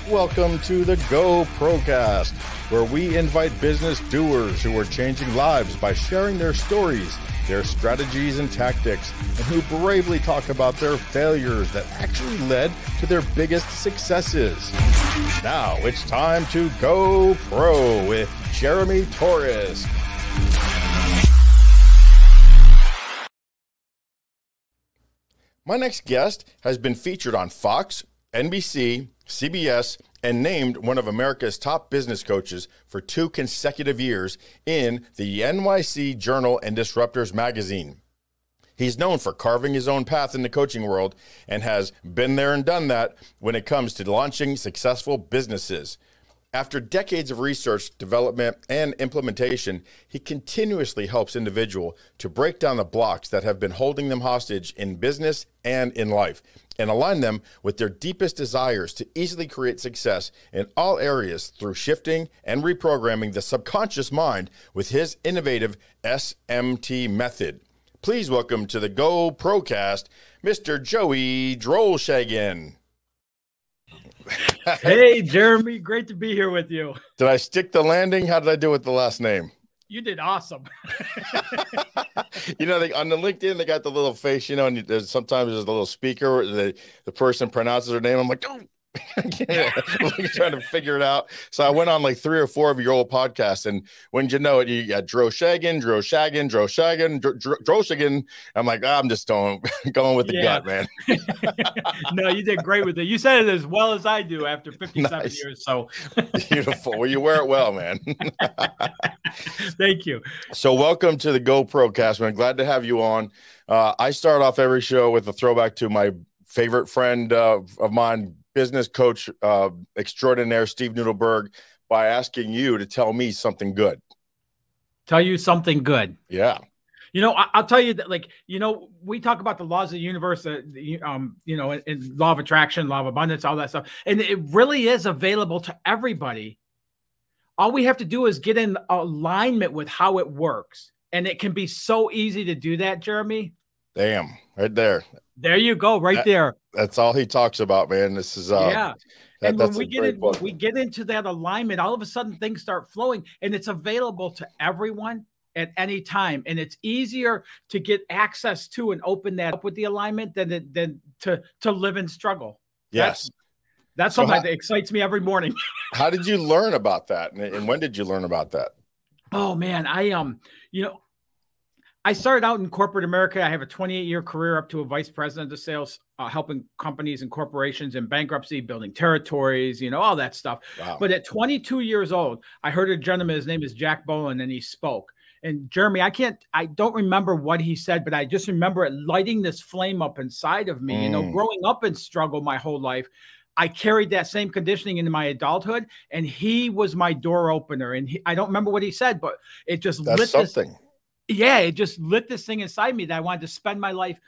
Welcome to the Go Procast, where we invite business doers who are changing lives by sharing their stories, their strategies and tactics, and who bravely talk about their failures that actually led to their biggest successes. Now it's time to Go Pro with Jeremy Torisk. My next guest has been featured on Fox, NBC, CBS, and named one of America's top business coaches for 2 consecutive years in the NYC Journal and Disruptors magazine. He's known for carving his own path in the coaching world and has been there and done that when it comes to launching successful businesses. After decades of research, development, and implementation, he continuously helps individuals to break down the blocks that have been holding them hostage in business and in life, and align them with their deepest desires to easily create success in all areas through shifting and reprogramming the subconscious mind with his innovative S.M.T. method. Please welcome to the Go Procast, Mr. Joey Drolshagan. Hey, Jeremy, great to be here with you. Did I stick the landing? How did I do with the last name? You did awesome. You know, on the LinkedIn, they got the little face, you know, and sometimes there's a little speaker, the person pronounces their name. I'm like, don't. I'm trying to figure it out. So I went on like 3 or 4 of your old podcasts, and when you know it, you got Drolshagan. I'm like, I'm just going with the gut, man. No, you did great with it. You said it as well as I do after 57 years. So beautiful. Well, you wear it well, man. Thank you. So welcome to the Go Procast, man. Glad to have you on. I start off every show with a throwback to my favorite friend of mine, business coach extraordinaire, Steve Nudelberg, by asking you to tell me something good. Tell you something good. Yeah. You know, I'll tell you that, like, you know, we talk about the laws of the universe, you know, and law of attraction, law of abundance, all that stuff. And it really is available to everybody. All we have to do is get in alignment with how it works. And it can be so easy to do that, Jeremy. Damn, right there. There you go, right there. That's all he talks about, man. This is yeah. And when we get into that alignment, all of a sudden things start flowing, and it's available to everyone at any time. And it's easier to get access to and open that up with the alignment than to live in struggle. Yes. That's something that excites me every morning. How did you learn about that? And when did you learn about that? Oh man, you know, I started out in corporate America. I have a 28-year career up to a vice president of sales, helping companies and corporations in bankruptcy, building territories, you know, all that stuff. Wow. But at 22 years old, I heard a gentleman, his name is Jack Boland, and he spoke. And Jeremy, I don't remember what he said, but I just remember it lighting this flame up inside of me. You know, growing up in struggle my whole life, I carried that same conditioning into my adulthood, and he was my door opener. And I don't remember what he said, but it just lit something. Yeah, it just lit this thing inside me that I wanted to spend my life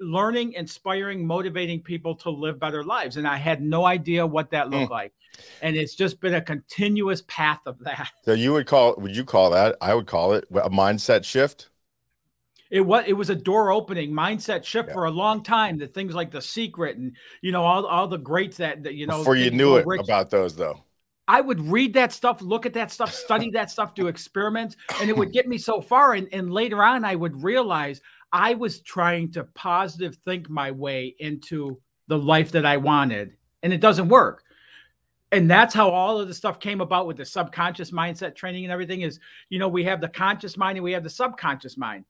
learning, inspiring, motivating people to live better lives. And I had no idea what that looked like. And it's just been a continuous path of that. So would you call that? I would call it a mindset shift. It was a door opening mindset shift for a long time. That things like The Secret and, you know, all the greats that you know. Before you knew it about those, though. I would read that stuff, look at that stuff, study that stuff, do experiments, and it would get me so far. And later on, I would realize I was trying to positive think my way into the life that I wanted, and it doesn't work. And that's how all of the stuff came about with the subconscious mindset training and everything is, you know, we have the conscious mind and we have the subconscious mind.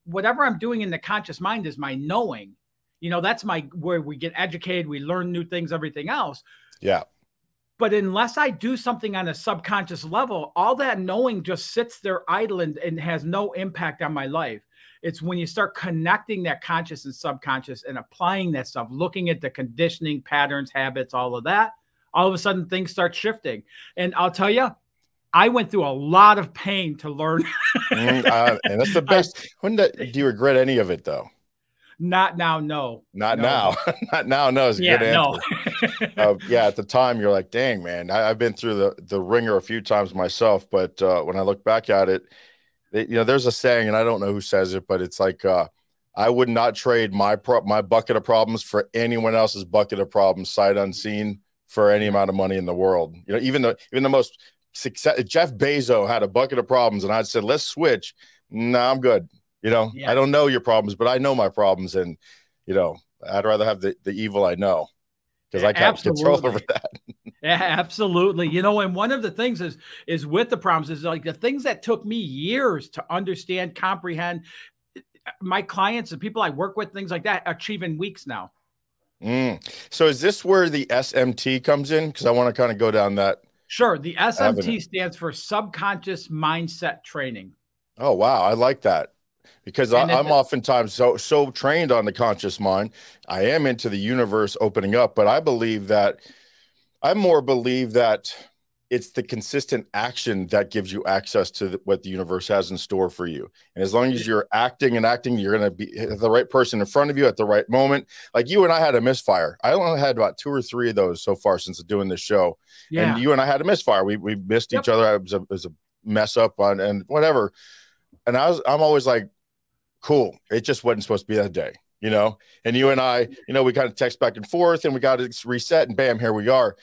Whatever I'm doing in the conscious mind is my knowing. You know, that's where we get educated, we learn new things, everything else. Yeah. But unless I do something on a subconscious level, all that knowing just sits there idle and has no impact on my life. It's when you start connecting that conscious and subconscious and applying that stuff, looking at the conditioning, patterns, habits, all of that, all of a sudden things start shifting. And I'll tell you, I went through a lot of pain to learn. And that's the best. Do you regret any of it, though? Not now, no. Not now. Not now, no. Is a good answer. No. Yeah, at the time, you're like, dang, man, I've been through the ringer a few times myself. But when I look back at it, you know, there's a saying, and I don't know who says it, but it's like, I would not trade my bucket of problems for anyone else's bucket of problems, sight unseen, for any amount of money in the world. You know, even the most success, Jeff Bezos had a bucket of problems, and I said, let's switch. No, I'm good. You know, I don't know your problems, but I know my problems, and you know, I'd rather have the evil I know, because I can't control over that. Yeah, absolutely. You know, and one of the things is with the problems is like the things that took me years to understand, comprehend. My clients and people I work with, things like that, achieve in weeks now. So is this where the SMT comes in? Because I want to kind of go down that. Sure. The SMT stands for subconscious mindset training. Oh, wow. I like that, because I'm oftentimes so trained on the conscious mind. I am into the universe opening up, but I more believe that it's the consistent action that gives you access to what the universe has in store for you. And as long as you're acting, you're going to be the right person in front of you at the right moment. Like you and I had a misfire. I only had about 2 or 3 of those so far since doing this show. Yeah. And you and I had a misfire. We missed each other. It was a mess up and whatever. And I'm always like, cool. It just wasn't supposed to be that day, you know? And you and I, you know, we kind of text back and forth, and we got to reset, and bam, here we are.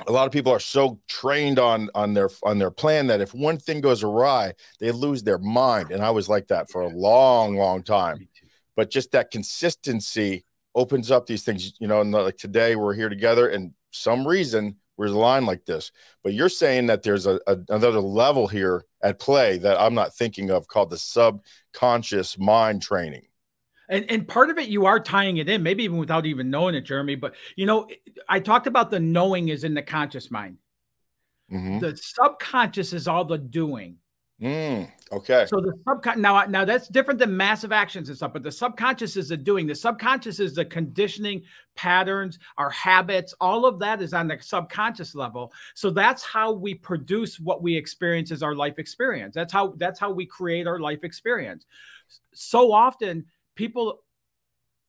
A lot of people are so trained on their plan that if one thing goes awry, they lose their mind. And I was like that for a long, long time. But just that consistency opens up these things, you know, and like today we're here together, and some reason we're aligned like this. But you're saying that there's another level here at play that I'm not thinking of, called the subconscious mind training. And part of it, you are tying it in, maybe even without even knowing it, Jeremy. But, you know, I talked about the knowing is in the conscious mind. The subconscious is all the doing. Okay. So the subconscious, now that's different than massive actions and stuff, but the subconscious is the doing. The subconscious is the conditioning, patterns, our habits, all of that is on the subconscious level. So that's how we produce what we experience as our life experience. That's how we create our life experience. So often people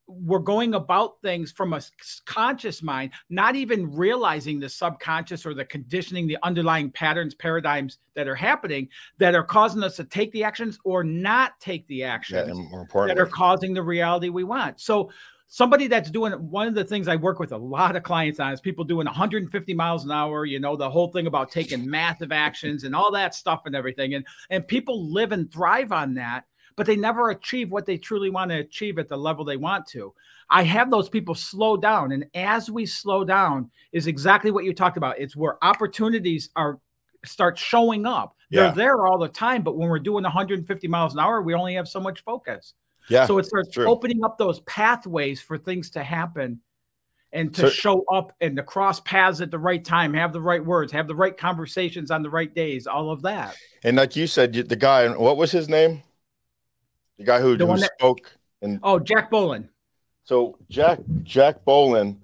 were going about things from a conscious mind, not even realizing the subconscious or the conditioning, the underlying patterns, paradigms that are happening that are causing us to take the actions or not take the actions and more importantly, that are causing the reality we want. So somebody that's doing, one of the things I work with a lot of clients on is people doing 150 miles an hour, you know, the whole thing about taking massive actions and all that stuff and everything. And people live and thrive on that, but they never achieve what they truly want to achieve at the level they want to. I have those people slow down. And as we slow down is exactly what you talked about. It's where opportunities start showing up. They're there all the time. But when we're doing 150 miles an hour, we only have so much focus. Yeah. So it starts opening up those pathways for things to happen and to show up and to cross paths at the right time, have the right words, have the right conversations on the right days, all of that. And like you said, the guy, what was his name? The guy who spoke. Jack Boland. So Jack Boland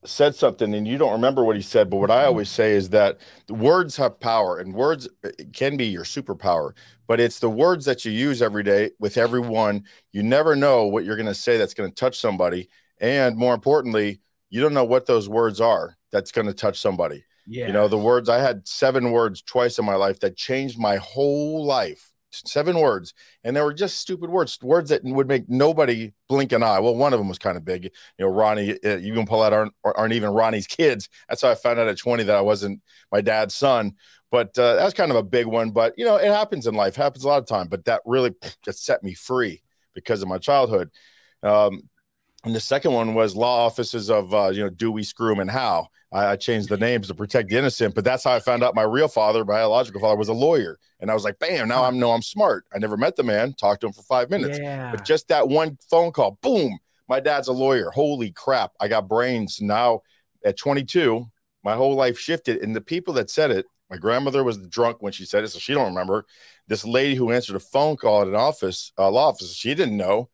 said something, and you don't remember what he said, but what I always say is that the words have power, and words can be your superpower, but it's the words that you use every day with everyone. You never know what you're going to say that's going to touch somebody. And more importantly, you don't know what those words are that's going to touch somebody. Yeah. You know, the words, I had 7 words twice in my life that changed my whole life. 7 words, and they were just stupid words that would make nobody blink an eye. Well, one of them was kind of big. You know, Ronnie, you can pull out aren't even Ronnie's kids. That's how I found out at 20 that I wasn't my dad's son. But that was kind of a big one. But, you know, it happens in life, happens a lot of time. But that really just set me free because of my childhood. And the second one was law offices of, Dewey, Scrum, and Howe. I changed the names to protect the innocent, but that's how I found out my real father, biological father, was a lawyer. And I was like, bam, now I'm smart. I never met the man, talked to him for 5 minutes. Yeah. But just that one phone call, boom, my dad's a lawyer. Holy crap, I got brains. Now at 22, my whole life shifted. And the people that said it, my grandmother was drunk when she said it, so she don't remember. This lady who answered a phone call at an office, law office, she didn't know.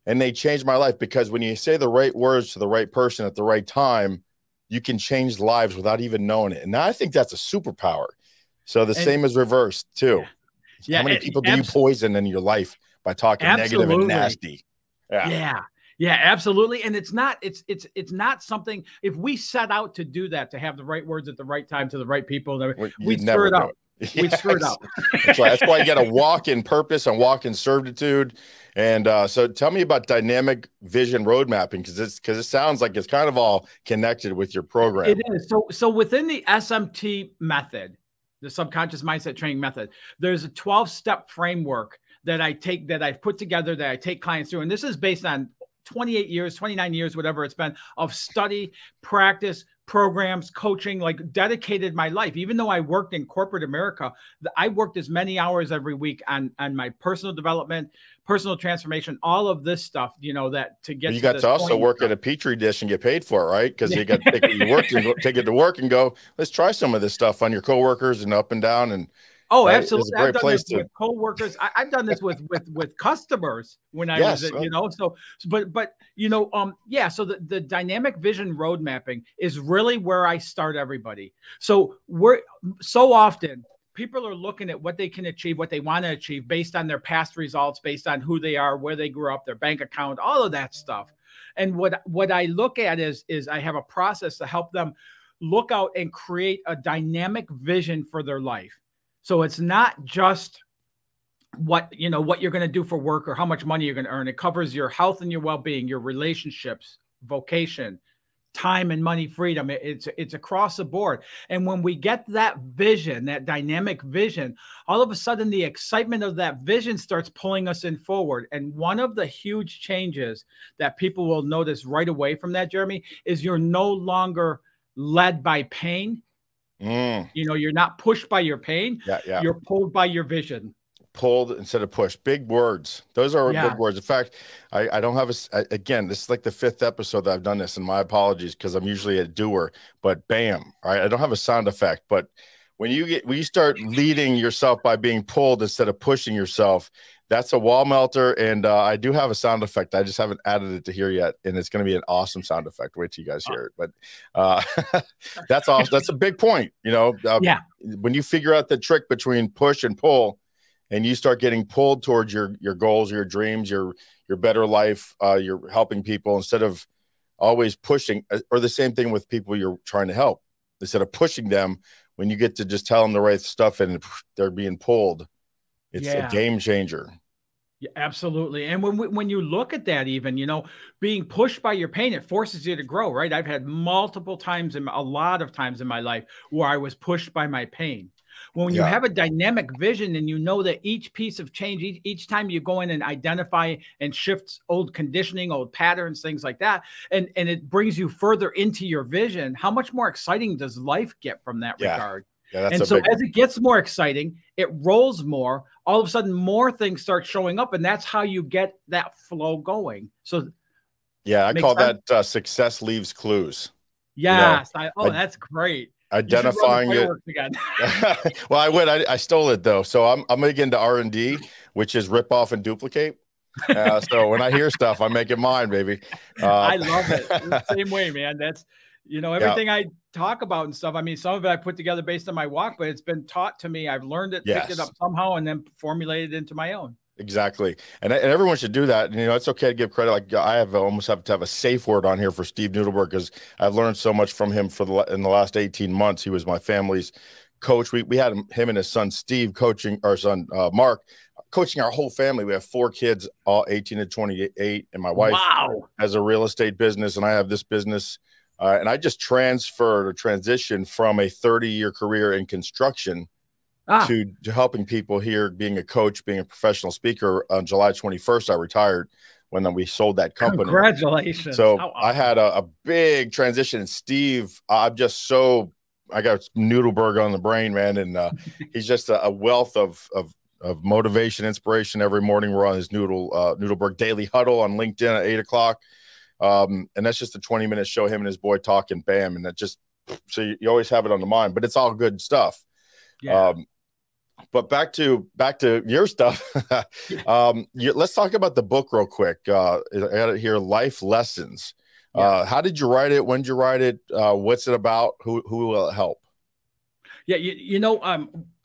And they changed my life, because when you say the right words to the right person at the right time, you can change lives without even knowing it. And I think that's a superpower. So the same is reversed too. Yeah. How many people do you poison in your life by talking negative and nasty? Yeah, absolutely. And it's not something, if we set out to do that, to have the right words at the right time to the right people, we'd screw it up. We screwed up. That's right. That's why you got to walk in purpose and walk in certitude. And so tell me about dynamic vision road mapping, because it sounds like it's kind of all connected with your program. It is. So within the SMT method, the subconscious mindset training method, there's a 12-step framework that I take, that I've put together, that I take clients through. And this is based on 28 years, 29 years, whatever it's been, of study, practice, programs, coaching, like dedicated my life. Even though I worked in corporate America, I worked as many hours every week on my personal development, personal transformation, all of this stuff, you know, that to get. You got to also work at a petri dish and get paid for it, right? Because you got to take your work and take it to work and go, let's try some of this stuff on your coworkers and up and down. And oh, right? absolutely. I've done this with coworkers. I've done this with customers when I was, you know, but you know, yeah. So the dynamic vision road mapping is really where I start everybody. So so often people are looking at what they can achieve, what they want to achieve based on their past results, based on who they are, where they grew up, their bank account, all of that stuff. And what I look at is I have a process to help them look out and create a dynamic vision for their life. So it's not just what you're going to do for work or how much money you're going to earn. It covers your health and your well-being, your relationships, vocation, time and money freedom. It's across the board. And when we get that vision, that dynamic vision, all of a sudden the excitement of that vision starts pulling us in forward. And one of the huge changes that people will notice right away from that, Jeremy, is you're no longer led by pain. You know, you're not pushed by your pain. Yeah. You're pulled by your vision. Pulled instead of pushed. Big words. Those are big words. In fact, I don't have again, this is like the 5th episode that I've done this, and my apologies, because I'm usually a doer, but bam, all right. I don't have a sound effect, but when you start leading yourself by being pulled instead of pushing yourself, that's a wall melter. And I do have a sound effect. I just haven't added it to here yet. And it's going to be an awesome sound effect. Wait till you guys hear it. But that's awesome. That's a big point. You know, when you figure out the trick between push and pull, and you start getting pulled towards your goals, your dreams, your better life, you're helping people instead of always pushing, or the same thing with people you're trying to help. Instead of pushing them, when you get to just tell them the right stuff and they're being pulled, it's a game changer. Yeah, absolutely. And when you look at that, even, you know, being pushed by your pain, it forces you to grow, right? I've had multiple times, a lot of times in my life where I was pushed by my pain. When you have a dynamic vision and you know that each piece of change, each time you go in and identify and shift old conditioning, old patterns, things like that, and it brings you further into your vision, how much more exciting does life get from that regard? Yeah, and so as it gets more exciting, it rolls more. All of a sudden, more things start showing up, and that's how you get that flow going. So, yeah, I call that success leaves clues. Yes. You know, that's great. Identifying it. Well, I would. I stole it though, so I'm going to get into R&D, which is rip off and duplicate. So when I hear stuff, I make it mine, baby. I love it. Same way, man. That's, you know, everything I talk about and stuff. I mean, some of it I put together based on my walk, but it's been taught to me. I've learned it, picked it up somehow, and then formulated it into my own. Exactly. And everyone should do that. And, you know, it's okay to give credit. Like I almost have to have a safe word on here for Steve Nudelberg, because I've learned so much from him in the last 18 months. He was my family's coach. We had him and his son, Steve, coaching our son, Mark, coaching our whole family. We have 4 kids, all 18 to 28. And my wife has a real estate business, and I have this business. And I just transitioned from a 30-year career in construction to helping people here, being a coach, being a professional speaker. On July 21st, I retired when we sold that company. Congratulations. So I had a big transition. And Steve, I got Nudelberg on the brain, man. And he's just a wealth of motivation, inspiration. Every morning we're on his Nudelberg Daily Huddle on LinkedIn at 8 o'clock. And that's just a 20-minute show, him and his boy talking, bam. And that just, so you always have it on the mind, but it's all good stuff. Yeah. But back to your stuff. Let's talk about the book real quick. I got it here, Life Lessons. How did you write it? When did you write it? What's it about? Who will it help? Yeah, you know,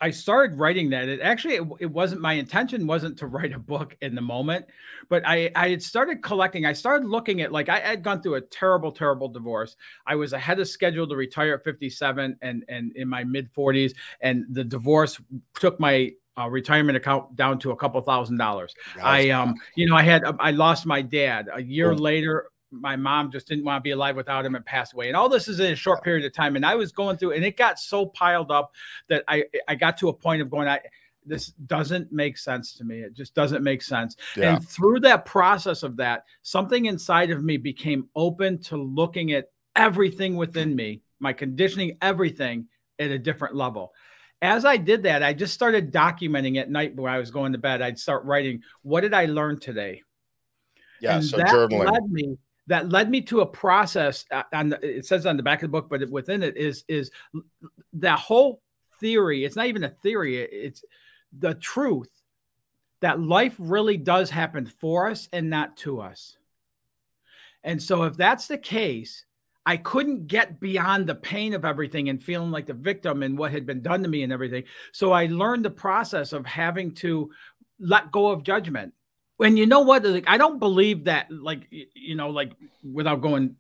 I started writing that. It wasn't, my intention wasn't to write a book in the moment, but I had started collecting. I started looking at, like, I had gone through a terrible, terrible divorce. I was ahead of schedule to retire at 57 and in my mid 40s, and the divorce took my retirement account down to a couple $1,000s. You know, I lost my dad a year later. My mom just didn't want to be alive without him and passed away. And all this is in a short period of time. And I was going through, and it got so piled up that I got to a point of going, this doesn't make sense to me. It just doesn't make sense. Yeah. And through that process of that, something inside of me became open to looking at everything within me, my conditioning, everything at a different level. As I did that, I just started documenting at night when I was going to bed. I'd start writing, what did I learn today? Yeah, and so journaling. That led me to a process. It says on the back of the book, but within it is that whole theory. It's not even a theory. It's the truth that life really does happen for us and not to us. And so if that's the case, I couldn't get beyond the pain of everything and feeling like the victim and what had been done to me and everything. So I learned the process of having to let go of judgment. And you know what? Like, I don't believe that, like, you know, like, without going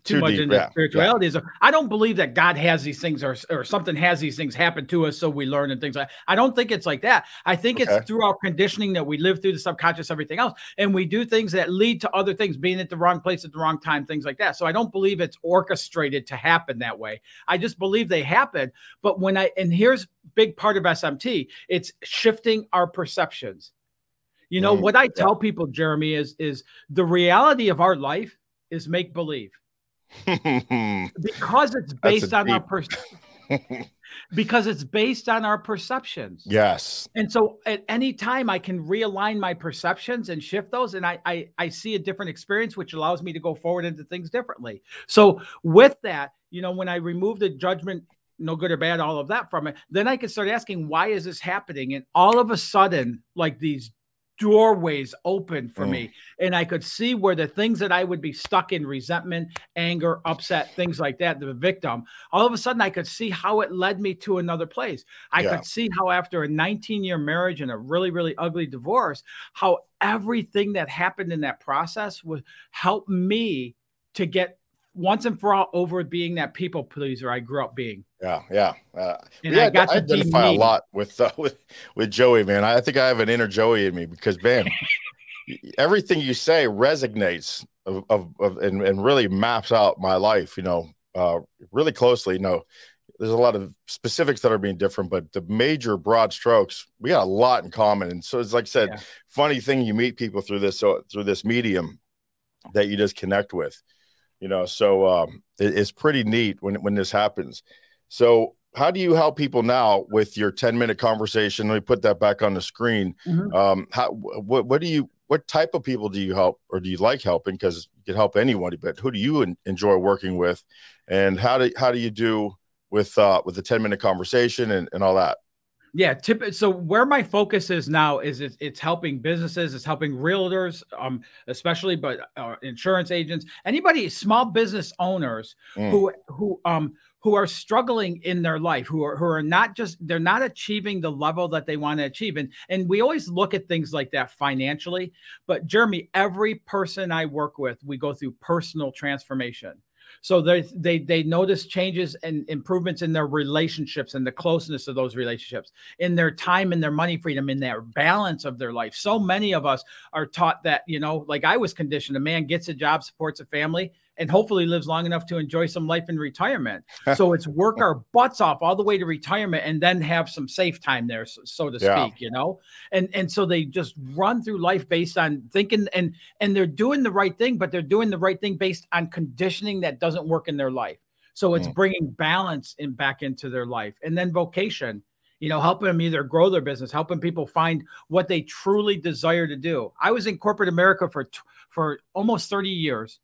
too much deep, into spirituality, I don't believe that God has these things or something has these things happen to us so we learn and things like that. I don't think it's like that. I think it's through our conditioning that we live through the subconscious, everything else. And we do things that lead to other things, being at the wrong place at the wrong time, things like that. So I don't believe it's orchestrated to happen that way. I just believe they happen. But and here's a big part of SMT, it's shifting our perceptions. You know, what I tell people, Jeremy, is the reality of our life is make-believe. Because it's based on because it's based on our perceptions. Yes. And so at any time I can realign my perceptions and shift those, and I see a different experience, which allows me to go forward into things differently. So with that, you know, when I remove the judgment, no good or bad, all of that from it, then I can start asking, why is this happening? And all of a sudden, like, these doorways open for me, and I could see where the things that I would be stuck in, resentment, anger, upset, things like that, the victim, all of a sudden I could see how it led me to another place. I could see how after a 19-year marriage and a really, really ugly divorce, how everything that happened in that process would help me to get once and for all over being that people pleaser I grew up being. Yeah. And I got to identify a lot with Joey, man. I think I have an inner Joey in me because, man, everything you say resonates and really maps out my life, you know, really closely. You know, there's a lot of specifics that are being different, but the major broad strokes, we got a lot in common. And so it's like I said, funny thing, you meet people through this medium that you just connect with. You know, so it's pretty neat when this happens. So how do you help people now with your 10-minute conversation? Let me put that back on the screen. What type of people do you help, or do you like helping? Because you can help anybody, but who do you enjoy working with? And how do you do with the 10-minute conversation and all that? Yeah. So where my focus is now is it's helping businesses, it's helping realtors, especially, but insurance agents, anybody, small business owners who are struggling in their life, who are not just, they're not achieving the level that they want to achieve. And we always look at things like that financially, but Jeremy, every person I work with, we go through personal transformation. So they notice changes and improvements in their relationships and the closeness of those relationships, in their time and their money freedom, in their balance of their life. So many of us are taught that, you know, like I was conditioned, a man gets a job, supports a family, and hopefully lives long enough to enjoy some life in retirement. So it's work our butts off all the way to retirement and then have some safe time there, so to speak, you know? And so they just run through life based on thinking, and they're doing the right thing, but they're doing the right thing based on conditioning that doesn't work in their life. So it's bringing balance back into their life. And then vocation, you know, helping them either grow their business, helping people find what they truly desire to do. I was in corporate America for almost 30 years.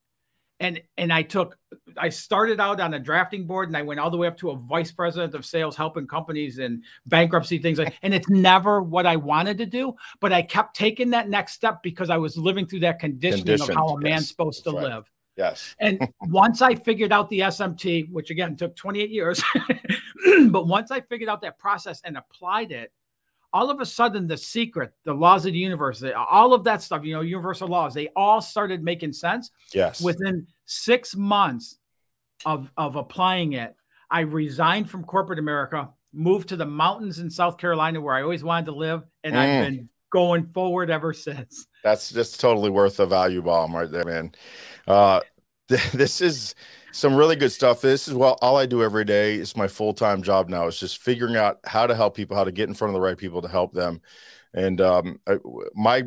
And I started out on a drafting board, and I went all the way up to a vice president of sales, helping companies in bankruptcy, things like, and it's never what I wanted to do, but I kept taking that next step because I was living through that conditioning of how a man's supposed to live. Yes. And once I figured out the SMT, which again took 28 years, But once I figured out that process and applied it, all of a sudden the secret, the laws of the universe, all of that stuff, universal laws, they all started making sense. Yes. Within 6 months of applying it, I resigned from corporate America, moved to the mountains in South Carolina where I always wanted to live. And I've been going forward ever since. That's just totally worth a value bomb right there, man. This is some really good stuff. This is all I do every day. It's my full-time job now. It's just figuring out how to help people, how to get in front of the right people to help them. And my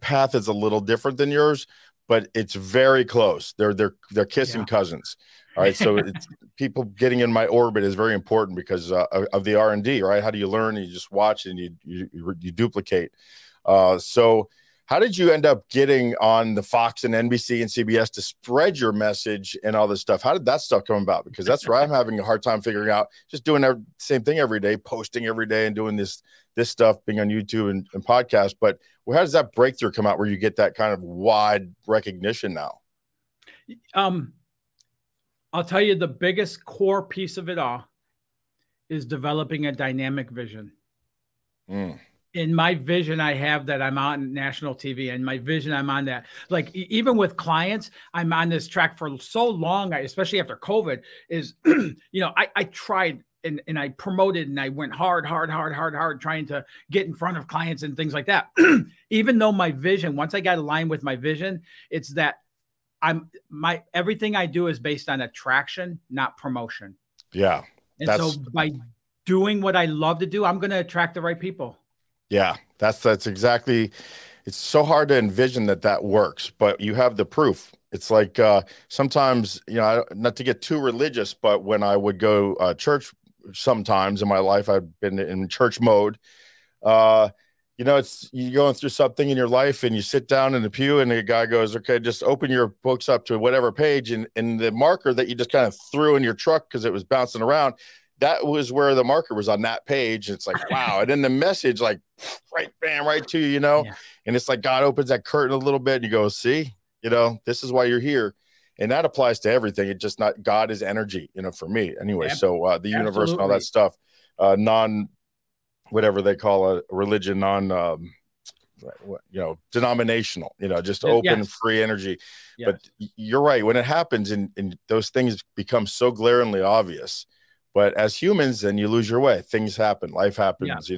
path is a little different than yours, but it's very close. They're kissing cousins. All right. So people getting in my orbit is very important because of the R&D, right? How do you learn? You just watch and you duplicate. So how did you end up getting on the Fox and NBC and CBS to spread your message and all this stuff? How did that stuff come about? Because that's where I'm having a hard time figuring out, just doing the same thing every day, posting every day and doing this stuff, being on YouTube and podcasts. But how does that breakthrough come out where you get that kind of wide recognition now? I'll tell you the biggest core piece of it all is developing a dynamic vision. In my vision, I have that I'm on national TV, and my vision, I'm on that. Like even with clients, I'm on this track for so long, especially after COVID, is, I tried and I promoted and I went hard, trying to get in front of clients and things like that. Even though my vision, once I got aligned with my vision, it's that everything I do is based on attraction, not promotion. Yeah. And so by doing what I love to do, I'm going to attract the right people. Yeah, that's exactly. It's so hard to envision that works, but you have the proof. It's like sometimes, not to get too religious, but when I would go church sometimes in my life, I've been in church mode. It's you're going through something in your life and you sit down in the pew and the guy goes, okay, just open your books up to whatever page, and the marker that you just kind of threw in your truck because it was bouncing around, that was where the marker was on that page. It's like, wow. And then the message, like, bam, right to you, Yeah. And it's like God opens that curtain a little bit and you go, see, this is why you're here. And that applies to everything. It's just not, God is energy, for me anyway. Yeah. So the universe and all that stuff, whatever they call a religion, denominational, just open, free energy. Yes. But you're right. When it happens and those things become so glaringly obvious, but as humans, then you lose your way. Things happen, life happens,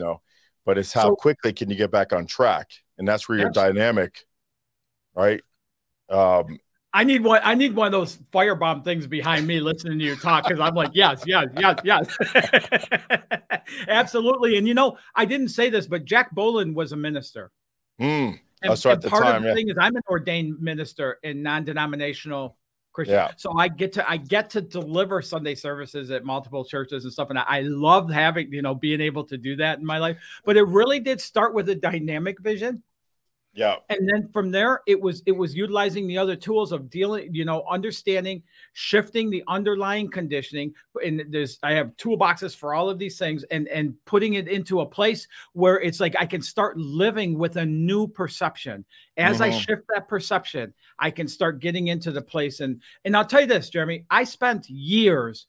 but it's how quickly can you get back on track? And that's where you're dynamic, right? I need one of those firebomb things behind me listening to you talk, because I'm like, yes. Absolutely. And I didn't say this, but Jack Boland was a minister. And part of the thing is I'm an ordained minister in non-denominational Christian. Yeah. So I get to deliver Sunday services at multiple churches and stuff. And I love having, being able to do that in my life. But it really did start with a dynamic vision. Yeah. And then from there, it was utilizing the other tools of dealing, understanding, shifting the underlying conditioning. And I have toolboxes for all of these things, and putting it into a place where it's like I can start living with a new perception. As I shift that perception, I can start getting into the place. And I'll tell you this, Jeremy, I spent years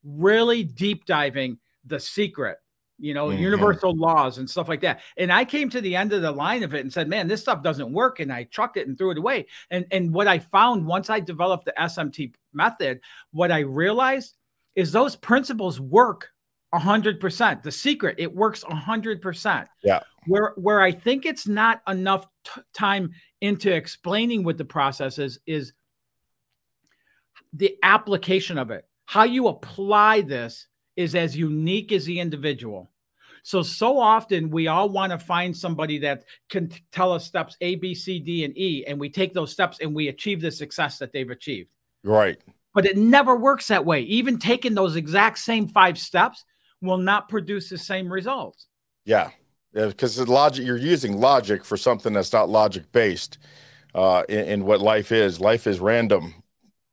really deep diving The Secret, universal laws and stuff like that. And I came to the end of the line of it and said, man, this stuff doesn't work. And I chucked it and threw it away. And what I found once I developed the S.M.T. method, what I realized is those principles work 100%. The Secret, it works 100%. Yeah. Where I think it's not enough time into explaining what the process is the application of it. How you apply this is as unique as the individual. So often we all want to find somebody that can tell us steps A, B, C, D, and E, and we take those steps and we achieve the success that they've achieved. Right. But it never works that way. Even taking those exact same 5 steps will not produce the same results. Yeah. Because the logic, you're using logic for something that's not logic based in what life is. Life is random.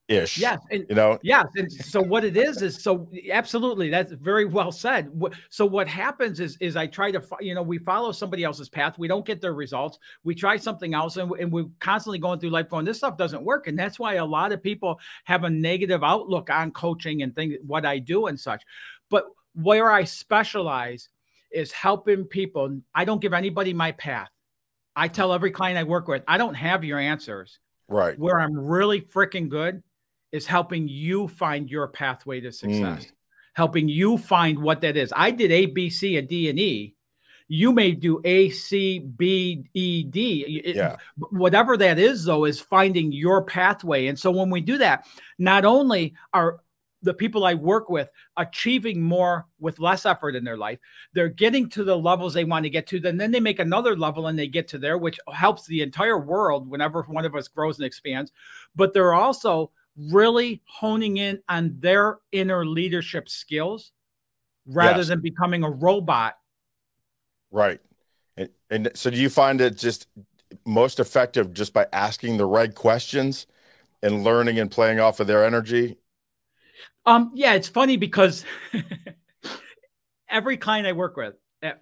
ish. Yes. And you know? yes. And so what it is so absolutely, that's very well said. So what happens is I try to, we follow somebody else's path. We don't get their results. We try something else, and we're constantly going through life going, this stuff doesn't work. And that's why a lot of people have a negative outlook on coaching and things, what I do and such. But where I specialize is helping people. I don't give anybody my path. I tell every client I work with, I don't have your answers. Right. Where I'm really freaking good is helping you find your pathway to success, helping you find what that is. I did A, B, C, and D, and E. You may do A, C, B, E, D. Whatever that is, though, is finding your pathway. And so when we do that, not only are the people I work with achieving more with less effort in their life, they're getting to the levels they want to get to. Then they make another level and they get to there, which helps the entire world whenever one of us grows and expands. But they're also really honing in on their inner leadership skills rather than becoming a robot. Right. And so do you find it just most effective just by asking the right questions and learning and playing off of their energy? Yeah, it's funny because every client I work with at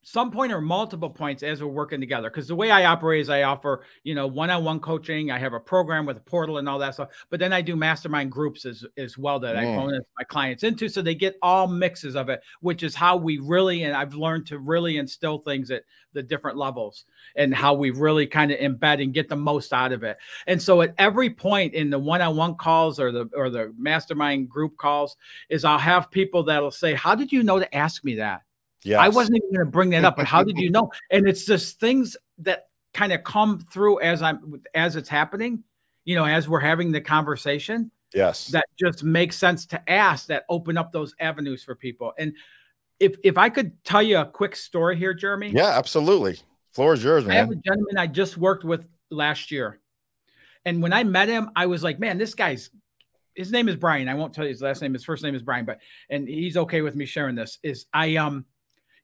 some point or multiple points as we're working together, because the way I operate is I offer, one-on-one coaching. I have a program with a portal and all that stuff, but then I do mastermind groups as well that I bonus my clients into. So they get all mixes of it, which is how we really, and I've learned to really instill things at the different levels and how we really kind of embed and get the most out of it. And so at every point in the one-on-one calls or the mastermind group calls is I'll have people that'll say, how did you know to ask me that? Yes. I wasn't even going to bring that up, but how did you know? And it's just things that kind of come through as it's happening, as we're having the conversation. Yes. That just makes sense to ask, that open up those avenues for people. And if I could tell you a quick story here, Jeremy. Yeah, absolutely. Floor is yours, man. I have a gentleman I just worked with last year. And when I met him, I was like, man, his name is Brian. I won't tell you his last name. His first name is Brian, and he's okay with me sharing this.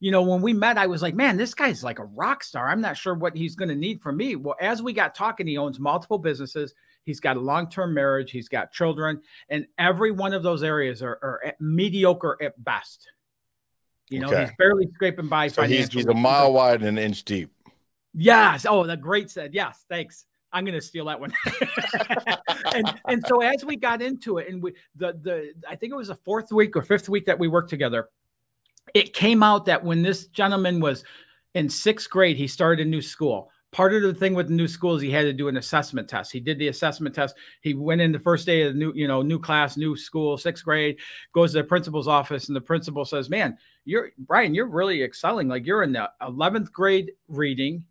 When we met, I was like, man, this guy's like a rock star. I'm not sure what he's going to need from me. Well, as we got talking, he owns multiple businesses. He's got a long-term marriage. He's got children. And every one of those areas are mediocre at best. He's barely scraping by financially. He's a mile wide and an inch deep. Yes. Oh, the great said. Yes. Thanks. I'm going to steal that one. and so as we got into it, and I think it was the 4th week or 5th week that we worked together, it came out that when this gentleman was in 6th grade, he started a new school. Part of the thing with the new school is he had to do an assessment test. He did the assessment test. He went in the first day of the new class, new school, 6th grade, goes to the principal's office, and the principal says, man, Brian, you're really excelling. Like, you're in the 11th grade reading,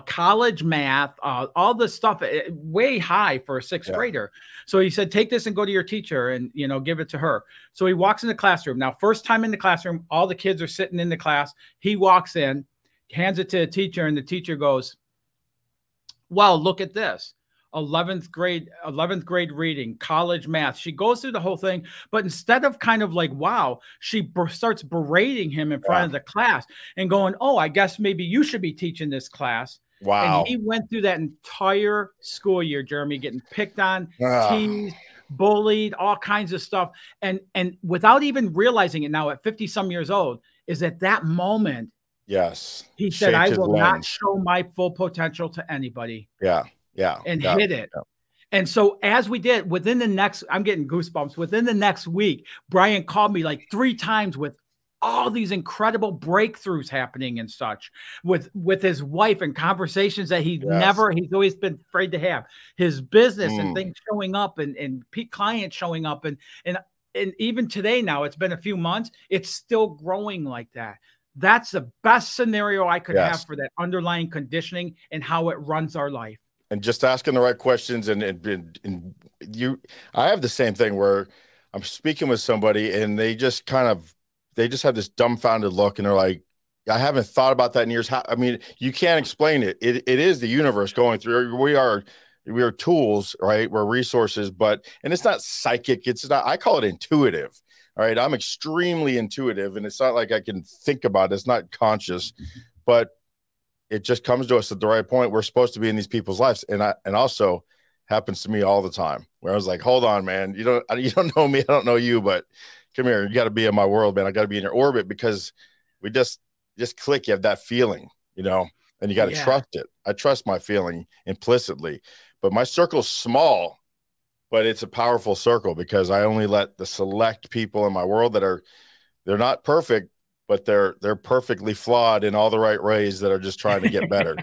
college math, all this stuff, way high for a 6th grader. So he said, take this and go to your teacher and, give it to her. So he walks in the classroom. Now, first time in the classroom, all the kids are sitting in the class. He walks in, hands it to the teacher, and the teacher goes, wow, look at this. 11th grade reading, college math. She goes through the whole thing, but instead of kind of like, wow, she starts berating him in front of the class and going, oh, I guess maybe you should be teaching this class. Wow. And he went through that entire school year, Jeremy, getting picked on, teased, bullied, all kinds of stuff. And without even realizing it now at 50 some years old, is at that moment, yes, he said, I will not show my full potential to anybody. And hit it. And so as we did, within the next, I'm getting goosebumps, within the next week, Brian called me like 3 times with all these incredible breakthroughs happening and such with his wife, and conversations that he's always been afraid to have, his business and things showing up and clients showing up. And even today, now it's been a few months, it's still growing like that. That's the best scenario I could have for that underlying conditioning and how it runs our life. And just asking the right questions. I have the same thing where I'm speaking with somebody and they just have this dumbfounded look, and they're like, I haven't thought about that in years. I mean, you can't explain it. It is the universe going through. We are tools, right? We're resources, and it's not psychic. It's not, I call it intuitive. All right. I'm extremely intuitive, and it's not like I can think about it. It's not conscious, but it just comes to us at the right point. We're supposed to be in these people's lives. And also happens to me all the time, where I was like, hold on, man, you don't know me, I don't know you, but come here, you got to be in my world, man. I got to be in your orbit, because we just click. You have that feeling, and you got to trust it. I trust my feeling implicitly, but my circle's small, but it's a powerful circle, because I only let the select people in my world they're not perfect, but they're perfectly flawed in all the right ways, that are just trying to get better.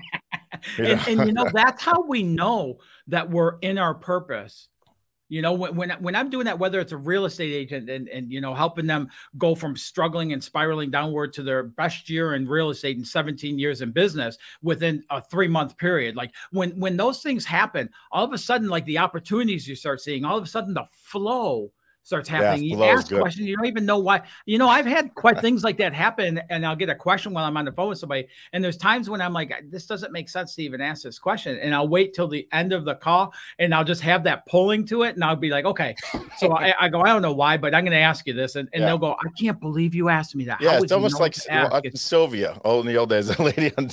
And that's how we know that we're in our purpose. When I'm doing that, whether it's a real estate agent and helping them go from struggling and spiraling downward to their best year in real estate in 17 years in business within a 3-month period, like when those things happen, all of a sudden, like the opportunities you start seeing, all of a sudden the flow starts happening. You ask questions, you don't even know why. I've had quite things like that happen, and I'll get a question while I'm on the phone with somebody. And there's times when I'm like, this doesn't make sense to even ask this question. And I'll wait till the end of the call, and I'll just have that pulling to it. And I'll be like, okay. So I go, I don't know why, but I'm going to ask you this. And they'll go, I can't believe you asked me that. Yeah, it's almost like Sylvia, in the old days, the lady on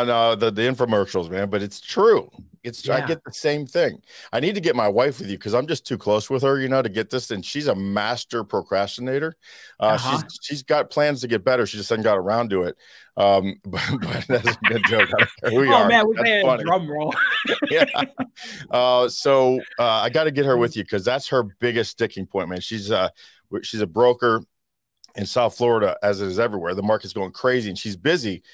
the infomercials, man. But it's true. I get the same thing. I need to get my wife with you, because I'm just too close with her, to get this. And she's a master procrastinator. She's got plans to get better. She just hasn't got around to it. But that's a good joke. We are. Man, we made a drum roll. So I got to get her with you, because that's her biggest sticking point, man. She's a broker in South Florida, as it is everywhere. The market's going crazy, and she's busy,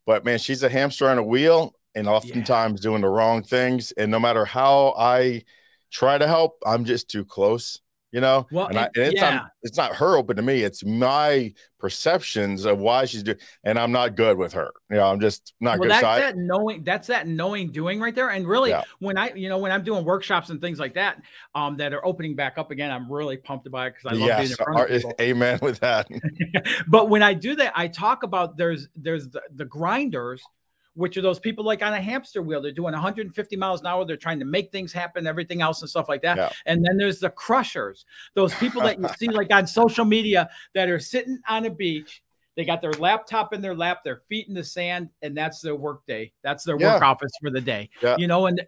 but man, she's a hamster on a wheel, and oftentimes doing the wrong things. And no matter how I try to help, I'm just too close, Well, it's not her open to me. It's my perceptions of why she's doing, and I'm not good with her. I'm just not good. That's that knowing doing right there. And really, when I'm doing workshops and things like that, that are opening back up again, I'm really pumped about it, because I love being in front of people. Amen with that. But when I do that, I talk about there's the grinders, which are those people like on a hamster wheel. They're doing 150 miles an hour. They're trying to make things happen, everything else and stuff like that. Yeah. And then there's the crushers, those people that you see like on social media that are sitting on a beach. They got their laptop in their lap, their feet in the sand, and that's their work day. That's their work office for the day. Yeah.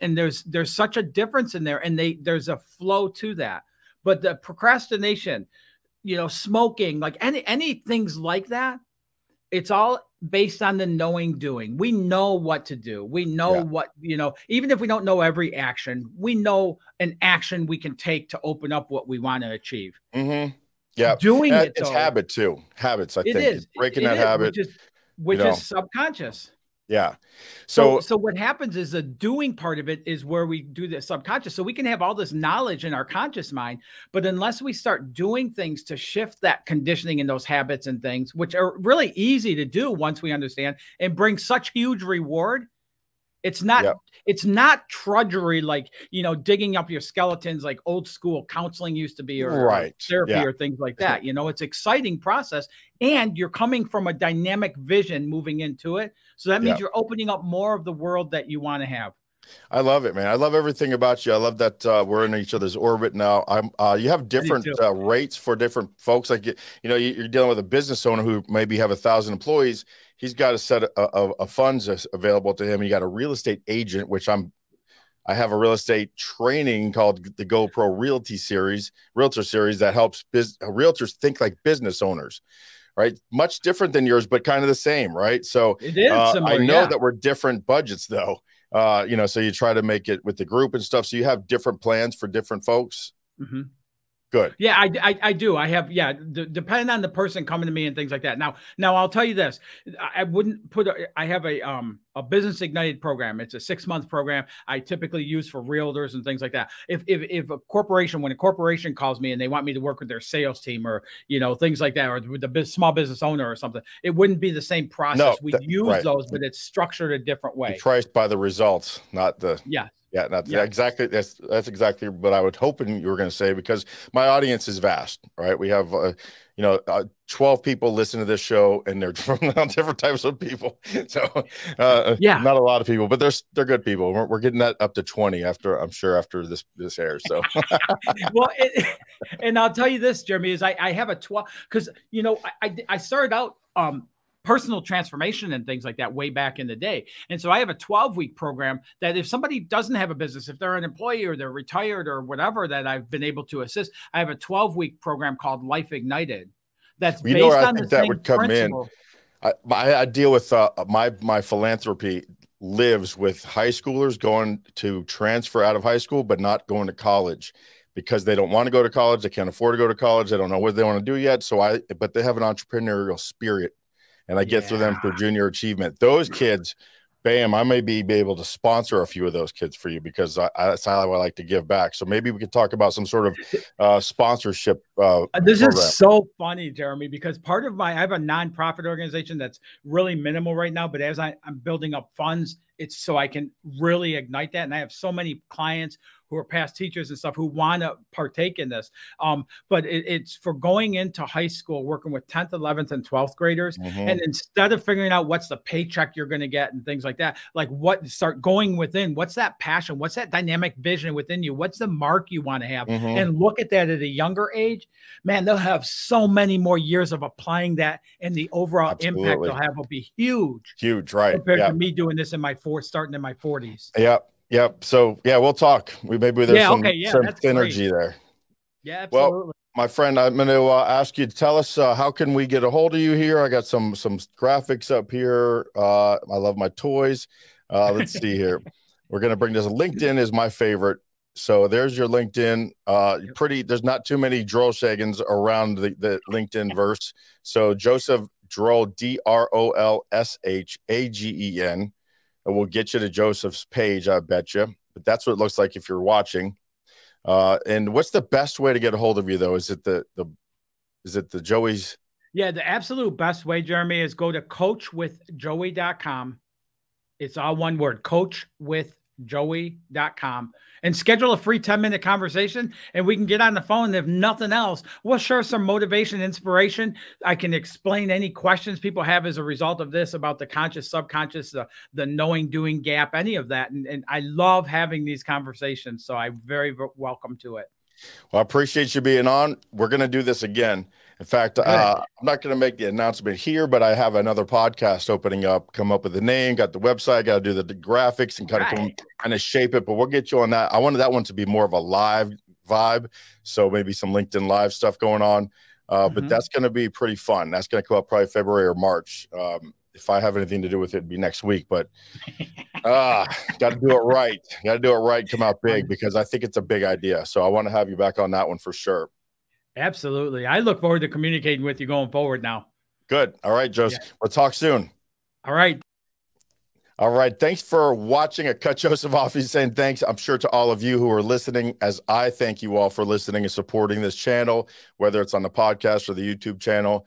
And there's such a difference in there, and there's a flow to that. But the procrastination, smoking, like any things like that, it's all based on the knowing doing. We know what to do. We know what, even if we don't know every action, we know an action we can take to open up what we want to achieve. Mm-hmm. Yeah. Doing it's habit too. Habits, I think. It's breaking that habit. Which is subconscious. Yeah. So what happens is the doing part of it is where we do the subconscious. So we can have all this knowledge in our conscious mind, but unless we start doing things to shift that conditioning and those habits and things, which are really easy to do once we understand and bring such huge reward, it's not trudgery, like, digging up your skeletons like old school counseling used to be, or therapy or things like that. It's exciting process, and you're coming from a dynamic vision moving into it. So that means you're opening up more of the world that you want to have. I love it, man. I love everything about you. I love that we're in each other's orbit now. You have different rates for different folks. Like, you're dealing with a business owner who maybe have 1,000 employees. He's got a set of funds available to him. You got a real estate agent, which I have a real estate training called the GoPro Realtor Series that helps realtors think like business owners, right? Much different than yours, but kind of the same, right? So it is similar, I know that we're different budgets though. So you try to make it with the group and stuff. So you have different plans for different folks. Mm-hmm. Good. Yeah, I do. I have, depending on the person coming to me and things like that. Now I'll tell you this, I wouldn't put, I have a Business Ignited program. It's a 6-month program I typically use for realtors and things like that. If when a corporation calls me and they want me to work with their sales team or, things like that, or with the small business owner or something, it wouldn't be the same process. No, we use those, but it's structured a different way. You're priced by the results, not the, exactly. That's exactly what I was hoping you were going to say, because my audience is vast, right? We have, 12 people listen to this show, and they're from different types of people. So, not a lot of people, but they're good people. We're getting that up to 20 after this airs. So, well, and I'll tell you this, Jeremy, is I have a 12, because, I started out, personal transformation and things like that way back in the day. And so I have a 12-week program that if somebody doesn't have a business, if they're an employee or they're retired or whatever, that I've been able to assist, I have a 12-week program called Life Ignited. That's based on the same principle. I deal with my philanthropy lives with high schoolers going to transfer out of high school, but not going to college because they don't want to go to college. They can't afford to go to college. They don't know what they want to do yet. But they have an entrepreneurial spirit, and I get through them through junior achievement. Those kids, bam, I may be able to sponsor a few of those kids for you because that's how I like to give back. So maybe we could talk about some sort of sponsorship. This program. Is so funny, Jeremy, because I have a nonprofit organization that's really minimal right now, but as I'm building up funds, it's so I can really ignite that. And I have so many clients who are past teachers and stuff who want to partake in this. But it's for going into high school, working with 10th, 11th, and 12th graders. And instead of figuring out what's the paycheck you're going to get and things like that, like start going within, what's that passion? What's that dynamic vision within you? What's the mark you want to have? And look at that at a younger age, man, they'll have so many more years of applying that, and the overall impact they'll have will be huge. Huge, right? Compared to me doing this starting in my 40s. Yep. So yeah, we'll talk. Maybe there's some synergy there. Yeah, absolutely. Well, my friend, I'm going to ask you to tell us how can we get a hold of you here. I got some graphics up here. I love my toys. Let's see here. We're going to bring this. LinkedIn is my favorite. So there's your LinkedIn. There's not too many Drolshagans around the LinkedIn verse. So Joseph Drol, Drolshagen. We'll get you to Joseph's page, I bet you. But that's what it looks like if you're watching. And what's the best way to get a hold of you, though? Is it the Joey's? Yeah, the absolute best way, Jeremy, is go to coachwithjoey.com. It's all one word, coachwithjoey.com, and schedule a free 10-minute conversation, and we can get on the phone. And if nothing else, we'll share some motivation, inspiration. I can explain any questions people have as a result of this about the conscious, subconscious, the knowing, doing gap, any of that. And I love having these conversations. So I'm very welcome to it. Well, I appreciate you being on. We're going to do this again. In fact, I'm not going to make the announcement here, but I have another podcast opening up, come up with the name, got the website, got to do the graphics and kind of shape it, but we'll get you on that. I wanted that one to be more of a live vibe. So maybe some LinkedIn live stuff going on, but that's going to be pretty fun. That's going to come up probably February or March. If I have anything to do with it, it'd be next week, but got to do it right. Got to do it right. Come out big because I think it's a big idea. So I want to have you back on that one for sure. Absolutely. I look forward to communicating with you going forward now. Good. All right, Joseph. Yeah. We'll talk soon. All right. All right. Thanks for watching. I cut Joseph off. He's saying thanks, I'm sure, to all of you who are listening, as I thank you all for listening and supporting this channel, whether it's on the podcast or the YouTube channel.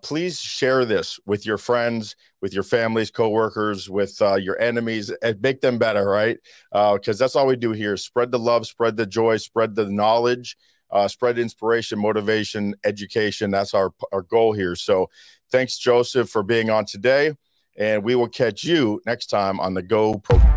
Please share this with your friends, with your families, coworkers, with your enemies, and make them better, right? Because that's all we do here. Spread the love, spread the joy, spread the knowledge, spread inspiration, motivation, education. That's our goal here. So thanks, Joseph, for being on today. And we will catch you next time on the Go Pro.